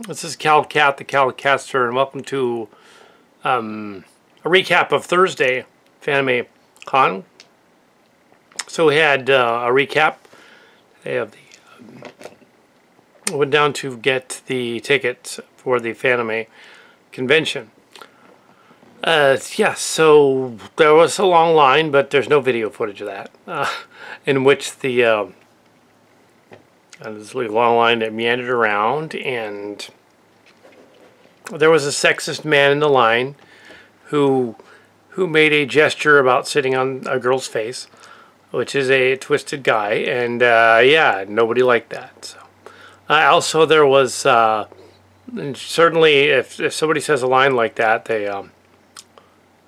This is Cat, the Calcaster, and welcome to a recap of Thursday, Fanime Con. So we had a recap. They have went down to get the tickets for the Fanime convention. Yeah, so there was a long line, but there's no video footage of that, in which the this long line that meandered around, and there was a sexist man in the line who made a gesture about sitting on a girl's face, which is a twisted guy, and yeah, nobody liked that. So also there was and certainly if somebody says a line like that, they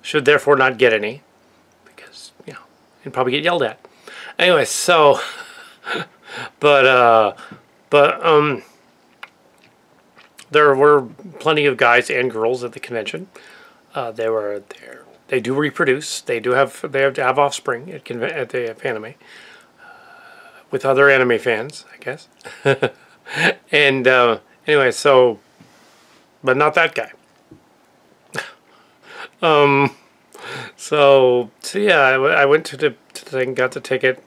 should therefore not get any, because and probably get yelled at. Anyway, so but there were plenty of guys and girls at the convention. They do reproduce. They have offspring at the Fanime, with other anime fans, I guess. And anyway, so, but not that guy. So yeah, I went to the thing, got the ticket,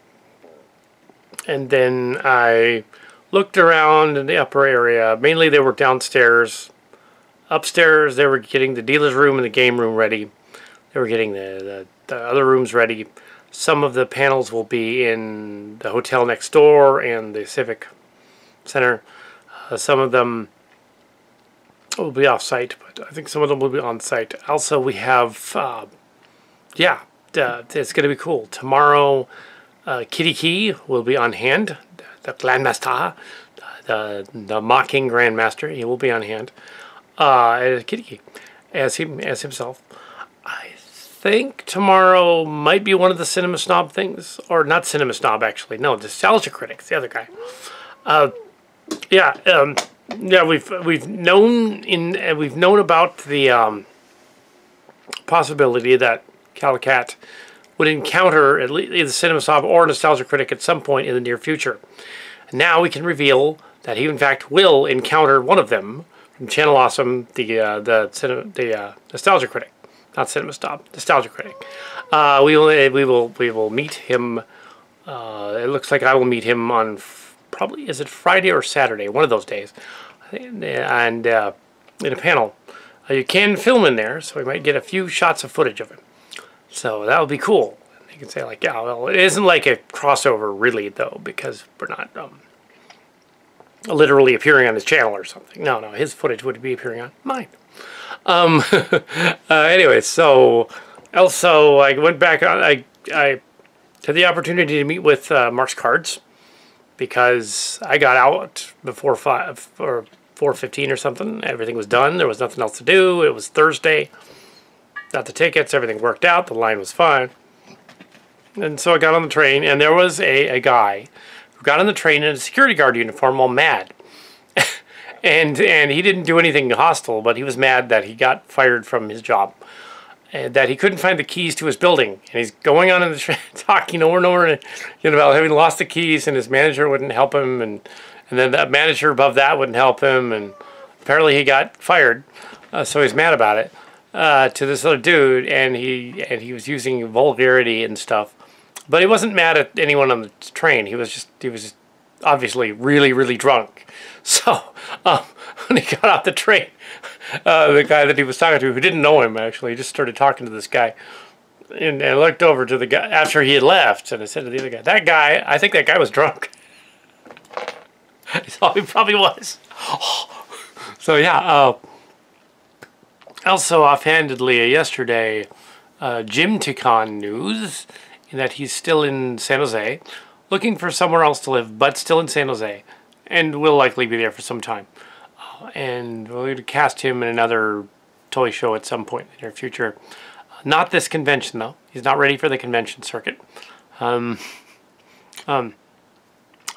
and then I looked around in the upper area. Mainly they were downstairs. Upstairs they were getting the dealer's room and the game room ready. They were getting the other rooms ready. Some of the panels will be in the hotel next door and the Civic Center. Some of them will be off-site, but I think some of them will be on-site. Also, we have, yeah, it's going to be cool. Tomorrow, Kitty Key will be on hand. The Grandmaster, the mocking Grandmaster, he will be on hand. Kitty Key, as himself. I think tomorrow might be one of the Cinema Snob things, or not Cinema Snob actually. No, Nostalgia Critics, the other guy. Yeah, yeah. We've known about the possibility that Calicat would encounter at least either Cinema Snob or Nostalgia Critic at some point in the near future. Now we can reveal that he in fact will encounter one of them from Channel Awesome, the Nostalgia Critic. Not Cinema Snob, Nostalgia Critic. We will meet him. It looks like I will meet him on probably, is it Friday or Saturday? One of those days, and in a panel. You can film in there, so we might get a few shots of footage of him. So that would be cool. You can say like, yeah, well, it isn't like a crossover really though, because we're not literally appearing on his channel or something. No, his footage would be appearing on mine. Anyway, so also I went back on. I had the opportunity to meet with Mark's Cards, because I got out before 5 or 4:15 or something. Everything was done. There was nothing else to do. It was Thursday. Got the tickets. Everything worked out. The line was fine. And so I got on the train, and there was a guy who got on the train in a security guard uniform, all mad. And he didn't do anything hostile, but he was mad that he got fired from his job, and that he couldn't find the keys to his building. And he's going on in the train talking over and over, about having lost the keys, and his manager wouldn't help him, and then that manager above that wouldn't help him, and apparently he got fired. So he's mad about it to this other dude, and he was using vulgarity and stuff. But he wasn't mad at anyone on the train. He was just obviously really, really drunk. So when he got off the train, the guy that he was talking to, who didn't know him actually, just started talking to this guy, and I looked over to the guy after he had left, and I said to the other guy, "That guy, I think that guy was drunk." So he probably was. So yeah. Also offhandedly yesterday, Jim Ticon news, in that he's still in San Jose, looking for somewhere else to live, but still in San Jose, and will likely be there for some time. And we're going to cast him in another toy show at some point in the near future. Not this convention, though. He's not ready for the convention circuit.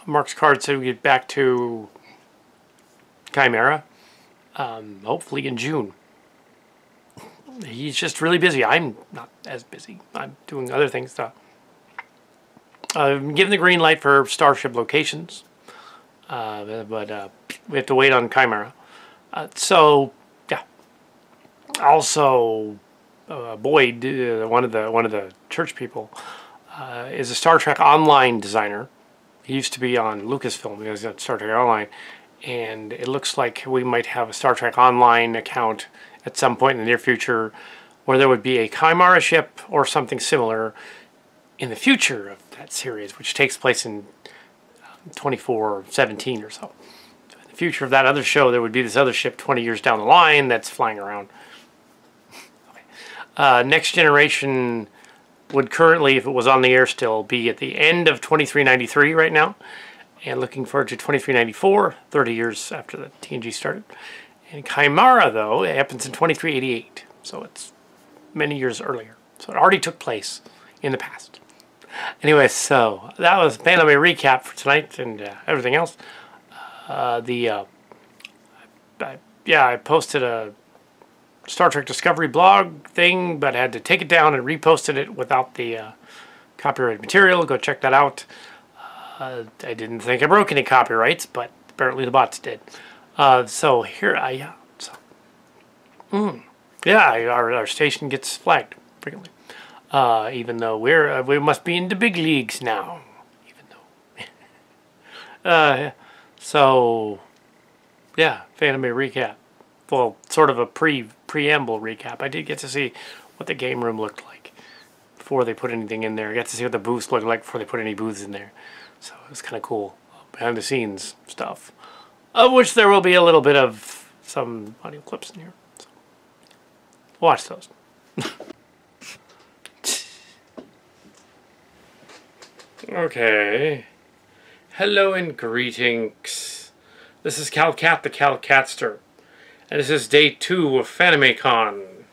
Mark's Card said we get back to Chimera, hopefully in June. He's just really busy. I'm not as busy. I'm doing other things, though. Given the green light for Starship locations, but we have to wait on Chimera. So yeah. Also, Boyd, one of the church people, is a Star Trek Online designer. He used to be on Lucasfilm. He was at Star Trek Online, and it looks like we might have a Star Trek Online account at some point in the near future, where there would be a Chimera ship or something similar in the future of that series, which takes place in 2417 or so. So in the future of that other show, there would be this other ship 20 years down the line that's flying around. Next Generation would currently, if it was on the air still, be at the end of 2393 right now. And looking forward to 2394, 30 years after the TNG started. And Chimera, though, it happens in 2388. So it's many years earlier. So it already took place in the past. Anyway, so that was Fanime recap for tonight and everything else. I posted a Star Trek Discovery blog thing, but had to take it down and reposted it without the copyrighted material. Go check that out. I didn't think I broke any copyrights, but apparently the bots did. So here I our station gets flagged frequently. Even though we must be in the big leagues now. Even though. So yeah, Fanime recap. Well, sort of a preamble recap. I did get to see what the game room looked like before they put anything in there. I got to see what the booths looked like before they put any booths in there. So it was kind of cool. Behind the scenes stuff. Of which there will be a little bit of some audio clips in here. So watch those. Okay. Hello and greetings. This is CalCat, the CalCatster. And this is day 2 of FanimeCon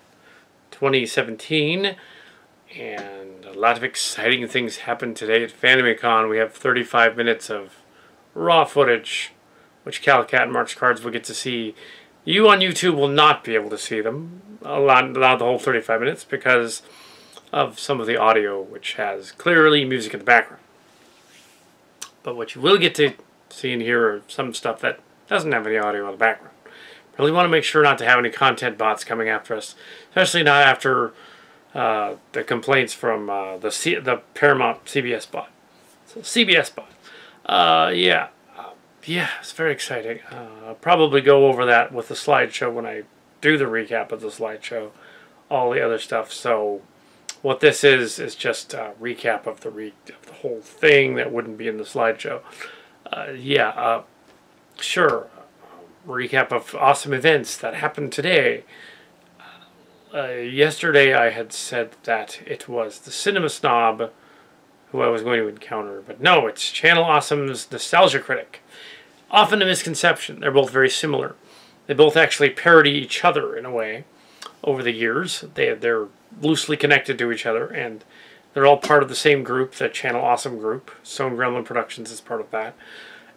2017. And a lot of exciting things happened today at FanimeCon. We have 35 minutes of raw footage, which CalCat and Mark's Cards will get to see. You on YouTube will not be able to see them. Not the whole 35 minutes because of some of the audio, which has clearly music in the background. But what you will get to see and hear are some stuff that doesn't have any audio in the background. Really want to make sure not to have any content bots coming after us, especially not after the complaints from the Paramount CBS bot. So CBS bot. Yeah, it's very exciting. I'll probably go over that with the slideshow when I do the recap of the slideshow, all the other stuff. So what this is just a recap of the whole thing that wouldn't be in the slideshow. Sure. Recap of awesome events that happened today. Yesterday I had said that it was the Cinema Snob who I was going to encounter, but no, it's Channel Awesome's Nostalgia Critic. Often a misconception. They're both very similar. They both actually parody each other in a way over the years. They're loosely connected to each other, and they're all part of the same group, the Channel Awesome group. Stone Gremlin Productions is part of that.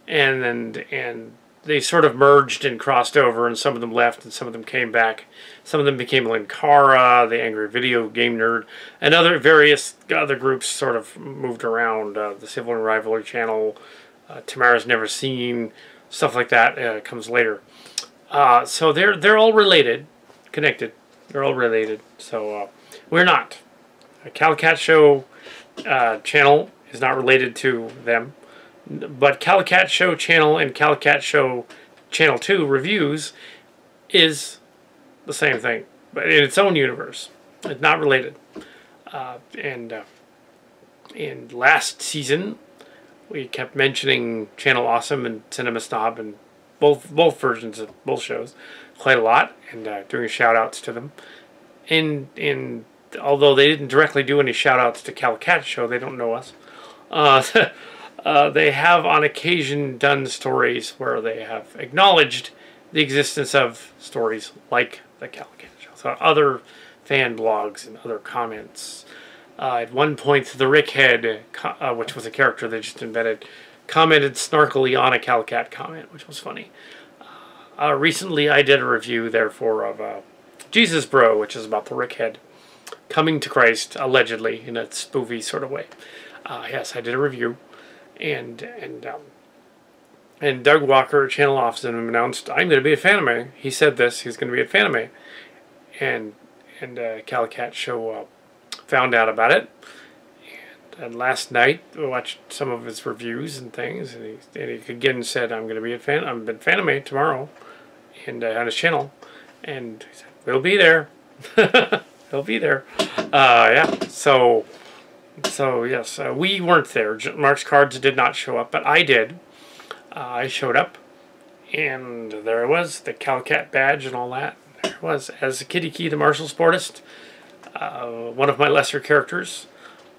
And they sort of merged and crossed over, and some of them left and some of them came back. Some of them became Linkara, the Angry Video Game Nerd, and various other groups sort of moved around. The Civil and Rivalry Channel, Tamara's Never Seen, stuff like that comes later. So they're all related, connected. They're all related. So we're not. A CalCat Show channel is not related to them. But CalCat Show channel and CalCat Show Channel 2 reviews is the same thing, but in its own universe. It's not related. And last season, we kept mentioning Channel Awesome and Cinema Snob and both versions of both shows quite a lot, and doing shout-outs to them. And although they didn't directly do any shout-outs to CalCat Show, they don't know us. They have on occasion done stories where they have acknowledged the existence of stories like the CalCat Show. So other fan blogs and other comments. At one point, the Rickhead, which was a character they just invented, commented snarkily on a CalCat comment, which was funny. Recently, I did a review, therefore, of Jesus Bro, which is about the Rickhead coming to Christ, allegedly, in a spoofy sort of way. Yes, I did a review. And And Doug Walker, channel officer, announced, "I'm going to be at Fanime." He said this. He's going to be at Fanime, and Calicat Show found out about it. And last night, we watched some of his reviews and things, and he again said, "I'm going to be at Fanime tomorrow," and on his channel, and he said, "We'll be there." He'll be there. Yeah. So yes, we weren't there. Mark's Cards did not show up, but I did. I showed up, and there it was, the Calicat badge and all that. There it was, as Kitty Key, the martial sportist, one of my lesser characters.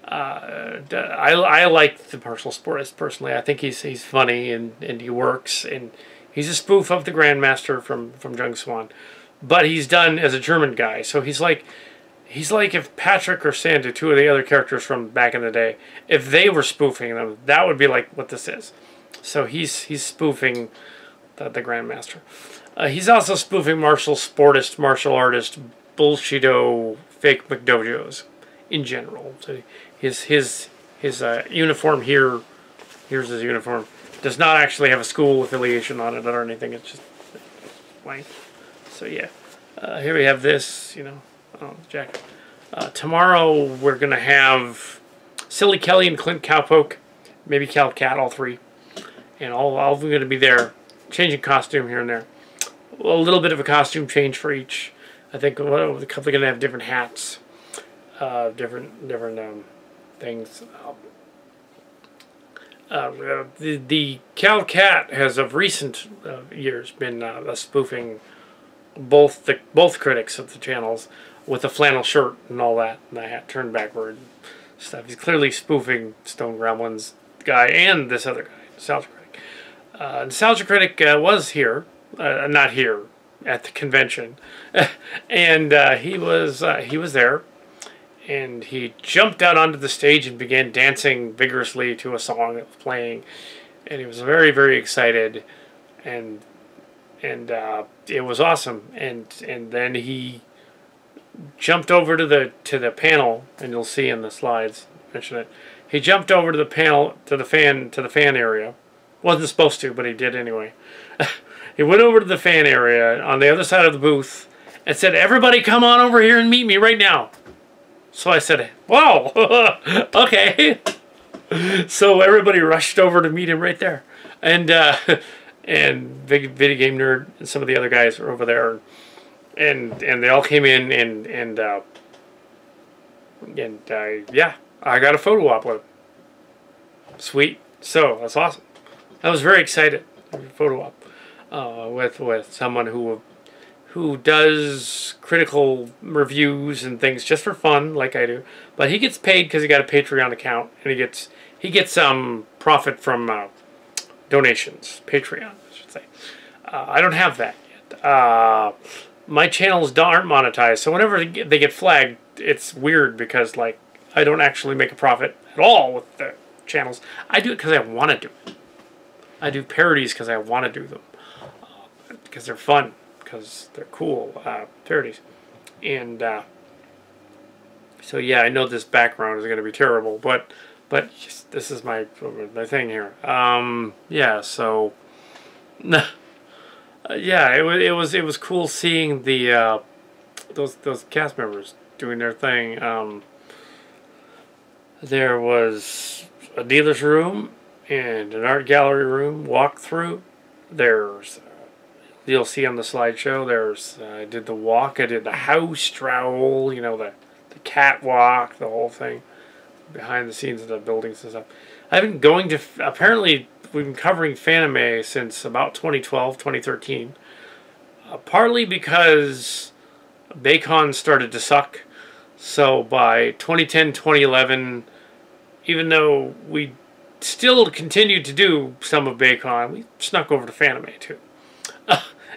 I like the martial sportist personally. I think he's funny and he works, and he's a spoof of the Grandmaster from Jung Swan, but he's done as a German guy. So he's like if Patrick or Sandu, two of the other characters from back in the day, if they were spoofing them, that would be like what this is. So he's spoofing the Grandmaster. He's also spoofing martial sportist, martial artist, bullshido, fake McDojos in general. So his uniform here, here's his uniform, does not actually have a school affiliation on it or anything. It's just blank. So yeah, here we have this, jacket. Tomorrow we're going to have Silly Kelly and Clint Cowpoke, maybe Calicat, all three. And all of them going to be there, changing costume here and there. A little bit of a costume change for each. I think the couple are going to have different hats, different things. The Calicat has of recent years been spoofing both critics of the channels with a flannel shirt and all that, and the hat turned backward and stuff. He's clearly spoofing Stone Gremlin's guy and this other guy, Nostalgia Critic. Nostalgia Critic was here, not here, at the convention, and he was there, and he jumped out onto the stage and began dancing vigorously to a song that was playing, and he was very, very excited, and it was awesome, and then he jumped over to the panel, and you'll see in the slides mention it. He jumped over to the panel to the fan area. Wasn't supposed to, but he did anyway. He went over to the fan area on the other side of the booth and said, "Everybody come on over here and meet me right now." So I said, "Whoa, okay." So everybody rushed over to meet him right there. And Big Video Game Nerd and some of the other guys were over there. And they all came in and yeah, I got a photo op with him. Sweet. So that's awesome. I was very excited. Photo op with someone who does critical reviews and things just for fun, like I do. But he gets paid because he got a Patreon account, and he gets some profit from donations. Patreon, I should say. I don't have that yet. My channels aren't monetized, so whenever they get flagged, it's weird because like I don't actually make a profit at all with the channels. I do it because I want to do it. I do parodies because I want to do them. Because they're fun. Because they're cool parodies. And so yeah, I know this background is going to be terrible, but just, this is my thing here. Yeah, so yeah, it was cool seeing the those cast members doing their thing. There was a dealer's room and an art gallery room walkthrough. There's you'll see on the slideshow. There's I did the walk. I did the house trowel. The catwalk, the whole thing, behind the scenes of the buildings and stuff. I've been going to apparently we've been covering Fanime since about 2012, 2013. Partly because Baycon started to suck. So by 2010, 2011, even though we still continued to do some of Baycon, we snuck over to Fanime too.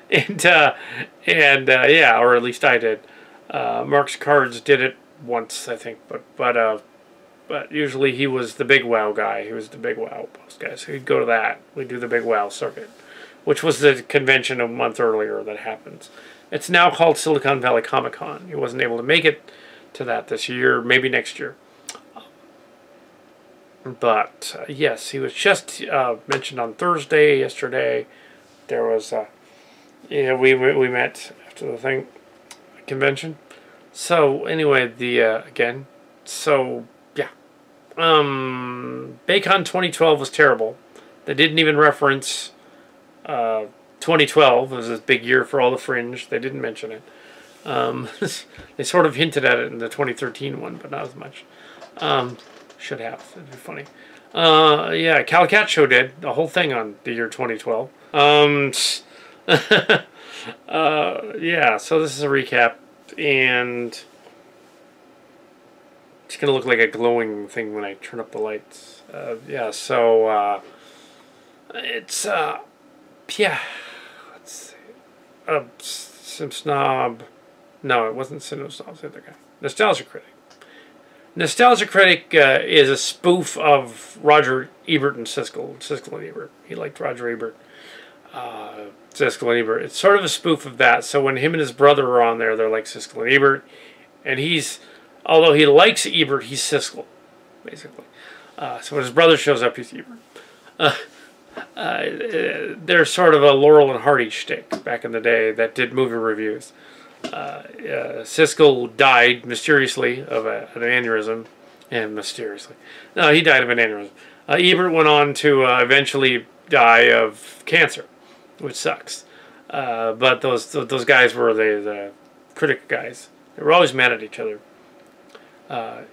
Yeah, or at least I did. Mark's Cards did it once, I think, but usually he was the Big WoW guy. He was the Big WoW post guy, so he'd go to that. We'd do the Big WoW circuit, which was the convention a month earlier that happens. It's now called Silicon Valley Comic Con. He wasn't able to make it to that this year, maybe next year. But yes, he was just mentioned on Thursday. Yesterday, there was we met after the convention. So anyway, the again, so yeah, Baycon 2012 was terrible. They didn't even reference 2012 was this big year for all the fringe. They didn't mention it. They sort of hinted at it in the 2013 one, but not as much. Should have. It'd be funny. Yeah, Calicat Show did the whole thing on the year 2012. Yeah, so this is a recap, and it's gonna look like a glowing thing when I turn up the lights. Yeah, so it's yeah. Let's see. Sim Snob. No, it wasn't Sim Snob. It was the other guy. Nostalgia Critic. Nostalgia Critic is a spoof of Roger Ebert and Siskel and Ebert. He liked Roger Ebert. Siskel and Ebert. It's sort of a spoof of that. So when him and his brother are on there, they're like Siskel and Ebert. And although he likes Ebert, he's Siskel, basically. So when his brother shows up, he's Ebert. They're sort of a Laurel and Hardy shtick back in the day that did movie reviews. Siskel died mysteriously of an aneurysm. And mysteriously. No, he died of an aneurysm. Ebert went on to eventually die of cancer, which sucks. But those guys were the critic guys. They were always mad at each other,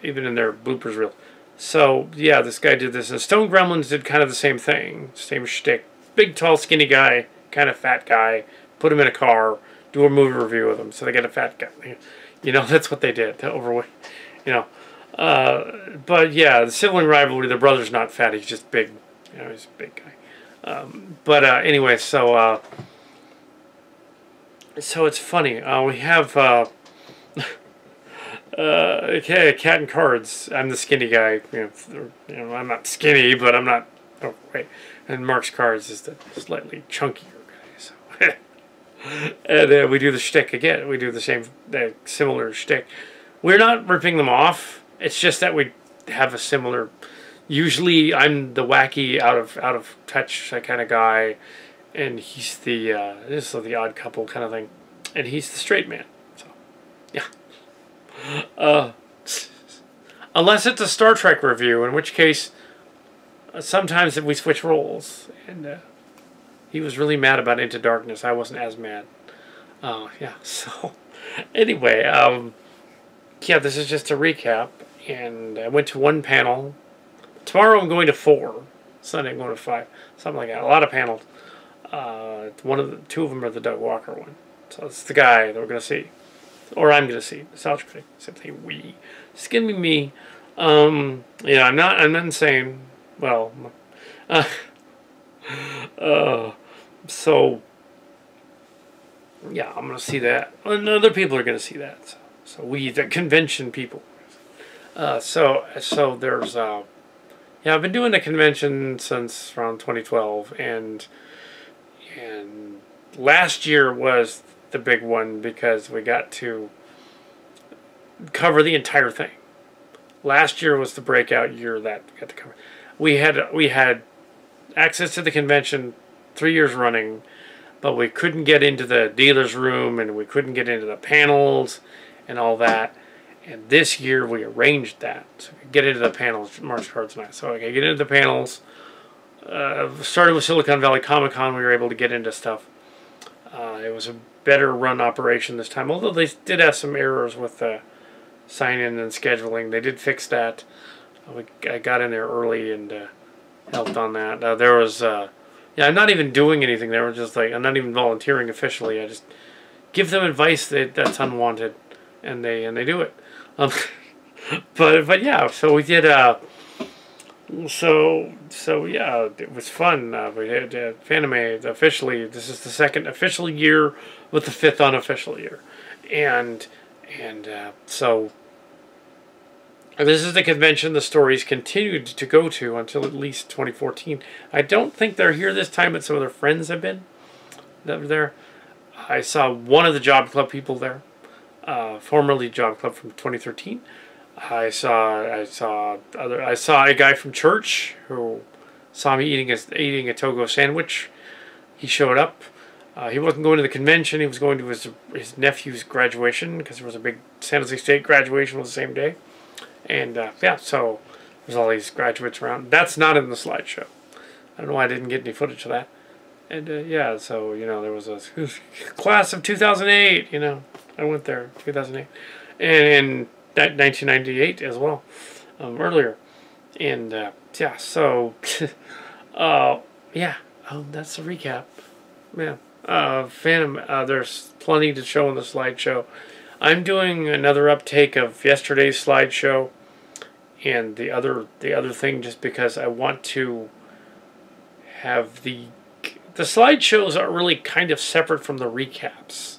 even in their bloopers reel. So yeah, this guy did this, and Stone Gremlins did kind of the same thing, same shtick. Big, tall, skinny guy, kind of fat guy. Put him in a car, do a movie review with him, so they get a fat guy. You know, that's what they did. The overweight, you know. But yeah, the sibling rivalry. The brother's not fat; he's just big. You know, he's a big guy. But anyway, so it's funny. We have okay, Cat and Cards. I'm the skinny guy. You know, I'm not skinny, but I'm not. Oh wait, and Mark's Cards is the slightly chunkier guy. So, and we do the shtick again. We do the similar shtick. We're not ripping them off. It's just that we have a similar. Usually, I'm the wacky, out of touch kind of guy, and he's the this is the odd couple kind of thing, and he's the straight man. So, yeah. Unless it's a Star Trek review, in which case, sometimes we switch roles, and he was really mad about Into Darkness. I wasn't as mad. Yeah. So, anyway, yeah, this is just a recap, and I went to one panel. Tomorrow I'm going to 4. Sunday I'm going to 5. Something like that. A lot of panels. Two of them are the Doug Walker one. So it's the guy that we're going to see. Or I'm going to see. Nostalgia Critic. Simply we. It's going to be me. Yeah, I'm not insane. Well, so, yeah, I'm going to see that. And other people are going to see that. So we, the convention people. So there's, yeah, I've been doing the convention since around 2012, and last year was the big one because we got to cover the entire thing. Last year was the breakout year that we got to cover. We had access to the convention 3 years running, but we couldn't get into the dealer's room, and we couldn't get into the panels and all that. And this year we arranged that. So we could get into the panels, March Cards and I. So I could get into the panels. Started with Silicon Valley Comic Con, we were able to get into stuff. It was a better run operation this time, although they did have some errors with the sign-in and scheduling. They did fix that. I got in there early and helped on that. There was, yeah, I'm not even doing anything. They were just like, I'm not even volunteering officially. I just give them advice that's unwanted, and they do it. But yeah, so we did. So yeah, it was fun. We had Fanime officially. This is the second official year with the 5th unofficial year, and so this is the convention the stories continued to go to until at least 2014. I don't think they're here this time, but some of their friends have been that were there. I saw one of the Job Club people there, formerly Job Club from 2013. I saw a guy from church who saw me eating a Togo sandwich. He showed up. He wasn't going to the convention. He was going to his nephew's graduation because there was a big San Jose State graduation was the same day. And yeah, so there's all these graduates around. That's not in the slideshow. I don't know why I didn't get any footage of that. And yeah, so there was a class of 2008. I went there 2008, and 1998 as well, earlier. And yeah, so yeah, that's a recap. Yeah. Fanime, there's plenty to show in the slideshow. I'm doing another uptake of yesterday's slideshow and the other thing just because I want to have the slideshows are really kind of separate from the recaps.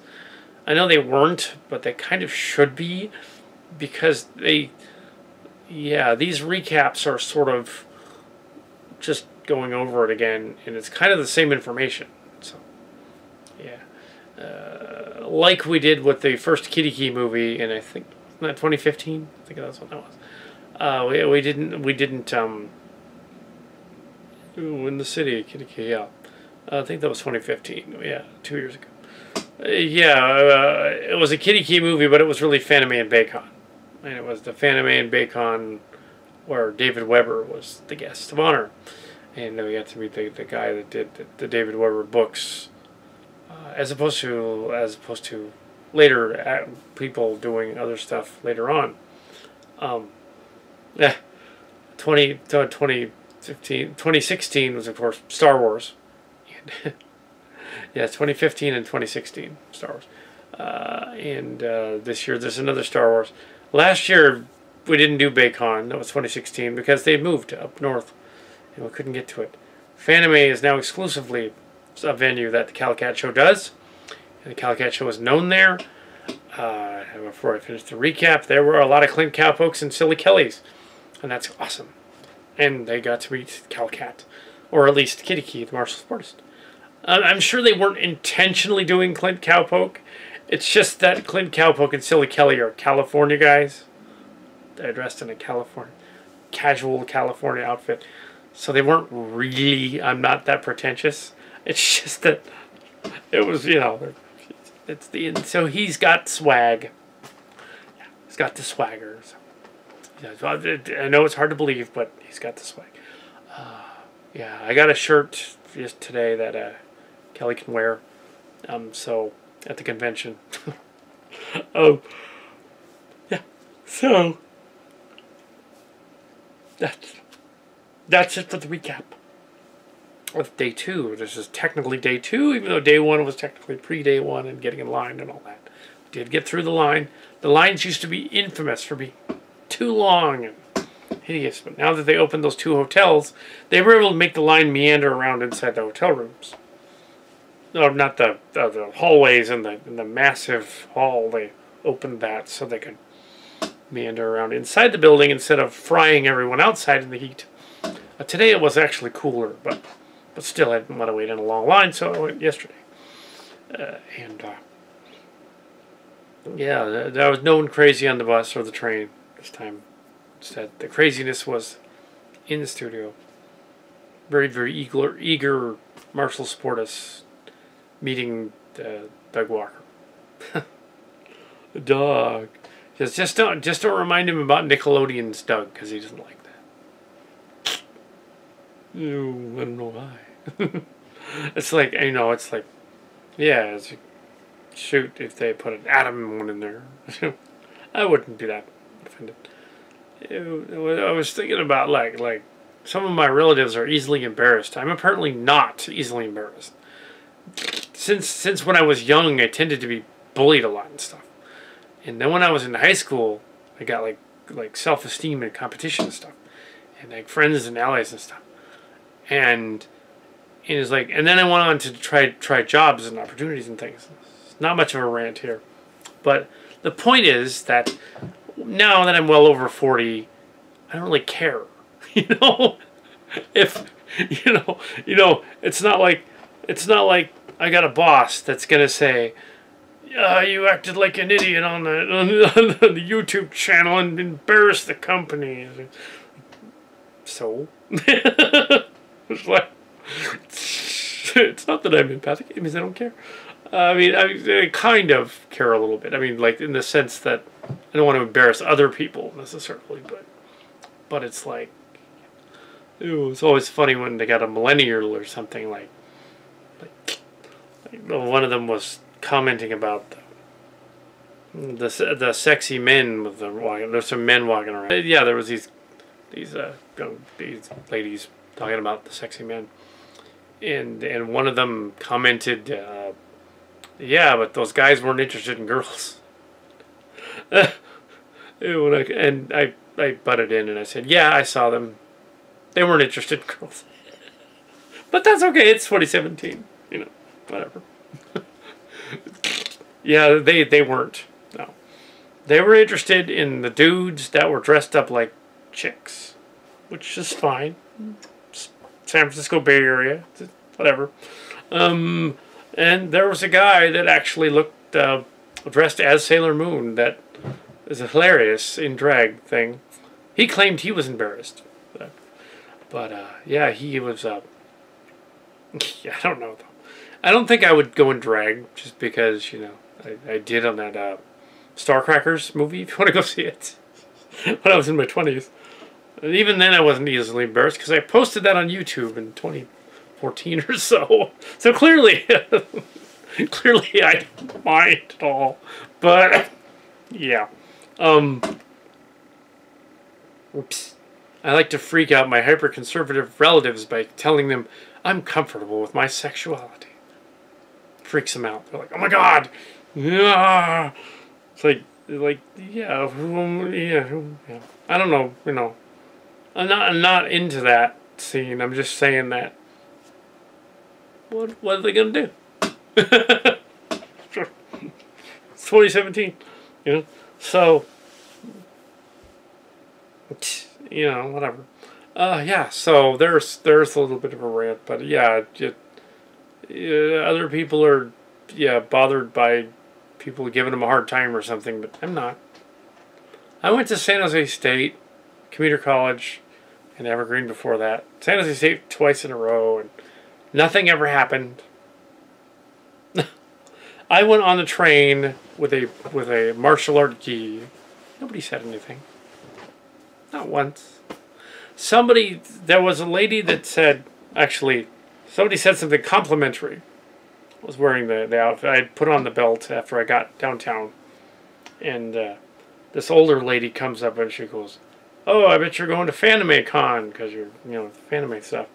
I know they weren't, but they kind of should be because these recaps are sort of just going over it again and it's kind of the same information. So yeah, like we did with the first Kitty Key movie, and I think wasn't that 2015. I think that's what that was. We didn't in the city Kitty Key. Yeah, I think that was 2015. Yeah, 2 years ago. It was a Kitty Key movie, but it was really Fanime and Bacon, and it was the Fanime and Bacon where David Weber was the guest of honor, and we got to meet the guy that did the David Weber books. As opposed to later people doing other stuff later on. Yeah, 2016 was of course Star Wars. Yeah, 2015 and 2016 Star Wars. And this year there's another Star Wars. Last year we didn't do Baycon. That was 2016 because they moved up north and we couldn't get to it. Fanime is now exclusively a venue that the Calicat Show does, and the Calicat Show is known there. Before I finish the recap, there were a lot of Clint Cowpokes and Silly Kellys, and that's awesome. And they got to meet Calicat, or at least Kitty Key, the martial sportist. I'm sure they weren't intentionally doing Clint Cowpoke. It's just that Clint Cowpoke and Silly Kelly are California guys. They're dressed in a casual California outfit, so they weren't really. I'm not that pretentious. It's just that it was, so he's got swag. Yeah, he's got the swagger. So, I know it's hard to believe, but he's got the swag. Yeah, I got a shirt just today that Kelly can wear. So at the convention. Oh, yeah. So that's it for the recap of day 2. This is technically day 2, even though day 1 was technically pre-day 1 and getting in line and all that. Did get through the line. The lines used to be infamous for being too long and hideous, but now that they opened those 2 hotels, they were able to make the line meander around inside the hotel rooms. No, not the hallways and the massive hall. They opened that so they could meander around inside the building instead of frying everyone outside in the heat. Today it was actually cooler, but still I didn't want to wait in a long line, so I went yesterday. Yeah, there was no one crazy on the bus or the train this time. Instead, the craziness was in the studio. Very, very eager martial sportists meeting Doug Walker. The dog. Just don't remind him about Nickelodeon's Doug, because he doesn't like that. I don't know why. It's like, it's like, yeah, it's like, shoot, if they put an Adam one in there. I wouldn't be that offended. I was thinking about, like, some of my relatives are easily embarrassed. I'm apparently not easily embarrassed. Since when I was young, I tended to be bullied a lot and stuff. And then when I was in high school, I got, like self-esteem and competition and stuff. And, like, friends and allies and stuff. And it's like, and then I went on to try jobs and opportunities and things. It's not much of a rant here, but the point is that now that I'm well over 40, I don't really care. If it's not like I got a boss that's gonna say, You acted like an idiot on on the YouTube channel and embarrassed the company. So, it's like, it's not that I'm empathic. It means I don't care. I mean, I kind of care a little bit. I mean, like in the sense that I don't want to embarrass other people necessarily, but it's like, ew, it's always funny when they got a millennial or something like one of them was commenting about the sexy men with there's some men walking around. Yeah, there was these ladies talking about the sexy men, and one of them commented, yeah, but those guys weren't interested in girls. And I butted in and I said, yeah, I saw them. They weren't interested in girls. But that's okay. It's 2017. You know, whatever. Yeah, they weren't. No. They were interested in the dudes that were dressed up like chicks, which is fine. San Francisco Bay Area, whatever. And there was a guy that actually looked dressed as Sailor Moon. That is a hilarious in drag thing. He claimed he was embarrassed, but yeah, he was. Yeah, I don't know though. I don't think I would go in drag just because, you know, I did on that Starcrackers movie. If you want to go see it, when I was in my 20s. And even then, I wasn't easily embarrassed because I posted that on YouTube in 2014 or so. So clearly, clearly I don't mind at all. But yeah, oops. I like to freak out my hyper-conservative relatives by telling them I'm comfortable with my sexuality. Freaks them out. They're like, oh my god, yeah. It's like yeah, yeah. I don't know, you know. I'm not into that scene. I'm just saying that. What are they gonna do? It's 2017, you know. So, you know, whatever. Yeah. So there's a little bit of a rant, but yeah, other people are bothered by people giving them a hard time or something, but I'm not. I went to San Jose State Commuter College and Evergreen before that. San Jose State twice in a row, and nothing ever happened. I went on the train with a martial art gi. Nobody said anything. Not once. There was a lady that said, actually, somebody said something complimentary. I was wearing the outfit. I had put on the belt after I got downtown. And this older lady comes up and she goes, oh, I bet you're going to Fanime Con because you're, you know, Fanime stuff.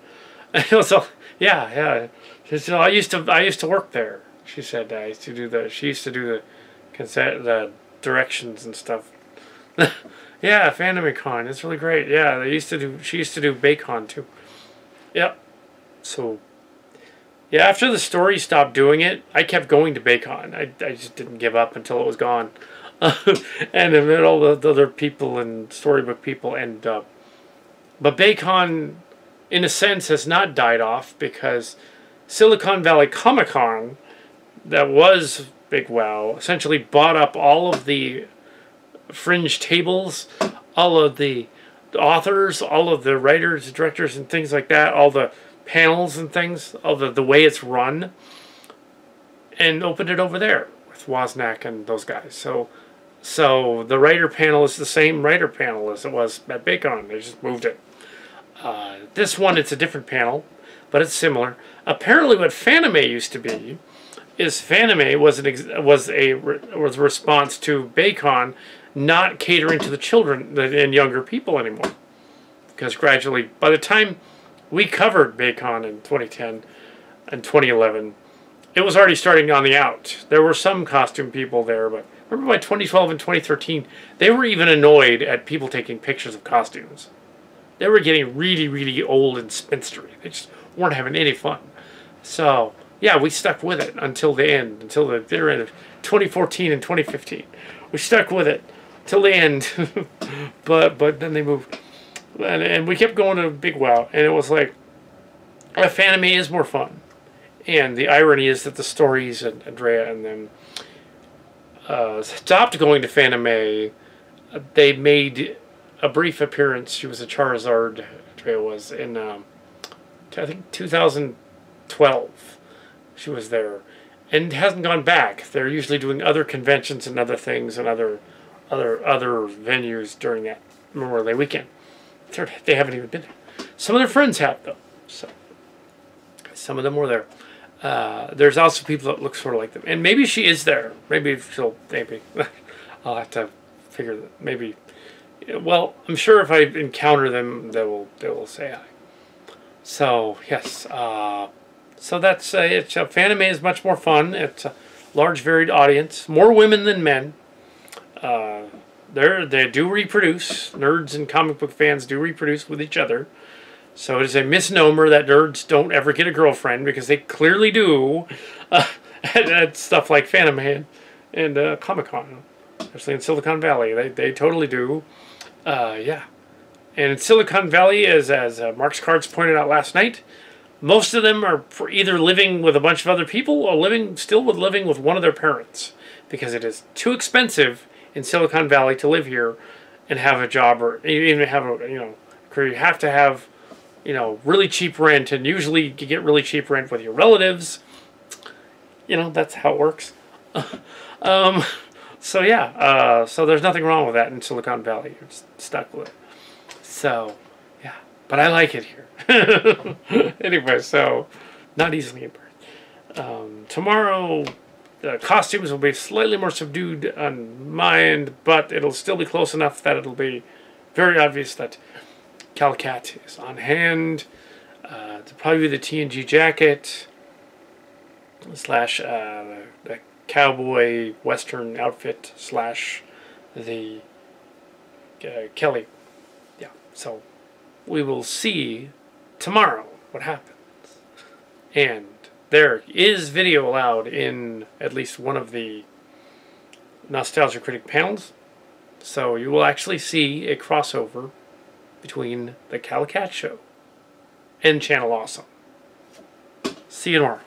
And I was like, yeah. She said, I used to work there. She said, she used to do the directions and stuff. Yeah, Fanime Con. It's really great. Yeah, she used to do Baycon too. Yep. So, yeah, after the story stopped doing it, I kept going to Baycon. I just didn't give up until it was gone. And I met all the other people and storybook people. And but Baycon, in a sense, has not died off because Silicon Valley Comic Con, that was Big Wow, essentially bought up all of the fringe tables, all of the authors, all of the writers, directors, and things like that, all the panels and things, all the way it's run, and opened it over there with Wozniak and those guys. So the writer panel is the same writer panel as it was at Baycon. They just moved it. This one, it's a different panel, but it's similar. Apparently, what Fanime used to be is Fanime was a response to Baycon not catering to the children and younger people anymore. Because gradually, by the time we covered Baycon in 2010 and 2011, it was already starting on the out. There were some costume people there, but remember by 2012 and 2013, they were even annoyed at people taking pictures of costumes. They were getting really, really old and spinstery. They just weren't having any fun. So, yeah, we stuck with it until the end, until the bitter end of 2014 and 2015. We stuck with it till the end, but then they moved. And we kept going to Big Wow, and it was like, Fanime is more fun. And the irony is that the stories and Andrea and them stopped going to Fanime. They made a brief appearance. She was a Charizard. It was in I think 2012. She was there, and hasn't gone back. They're usually doing other conventions and other things and other venues during that Memorial Day weekend. They haven't even been there. Some of their friends have though, so some of them were there. There's also people that look sort of like them, and maybe she is there. Maybe I'll have to figure that. Maybe. Well, I'm sure if I encounter them, they will say hi. So yes, so that's it. Fanime is much more fun. It's a large, varied audience, more women than men. They do reproduce. Nerds and comic book fans do reproduce with each other. So it is a misnomer that nerds don't ever get a girlfriend, because they clearly do. At stuff like Fanime and Comic-Con, especially in Silicon Valley, they totally do. Yeah. And in Silicon Valley, as Mark's Cards pointed out last night, most of them are either living with a bunch of other people or living with one of their parents, because it is too expensive in Silicon Valley to live here and have a job, or even have a career. You have to have really cheap rent, and usually you get really cheap rent with your relatives. That's how it works. So yeah, so there's nothing wrong with that in Silicon Valley. You're stuck with it. So, yeah. But I like it here. Anyway, so, not easily impressed. Tomorrow, the costumes will be slightly more subdued on my end, but it'll still be close enough that it'll be very obvious that Cal-Cat is on hand. It'll probably be the TNG jacket / the cowboy western outfit / the Kelly. Yeah, so we will see tomorrow what happens. And there is video allowed in at least one of the Nostalgia Critic panels. So you will actually see a crossover between the Cal-Cat Show and Channel Awesome. See you tomorrow.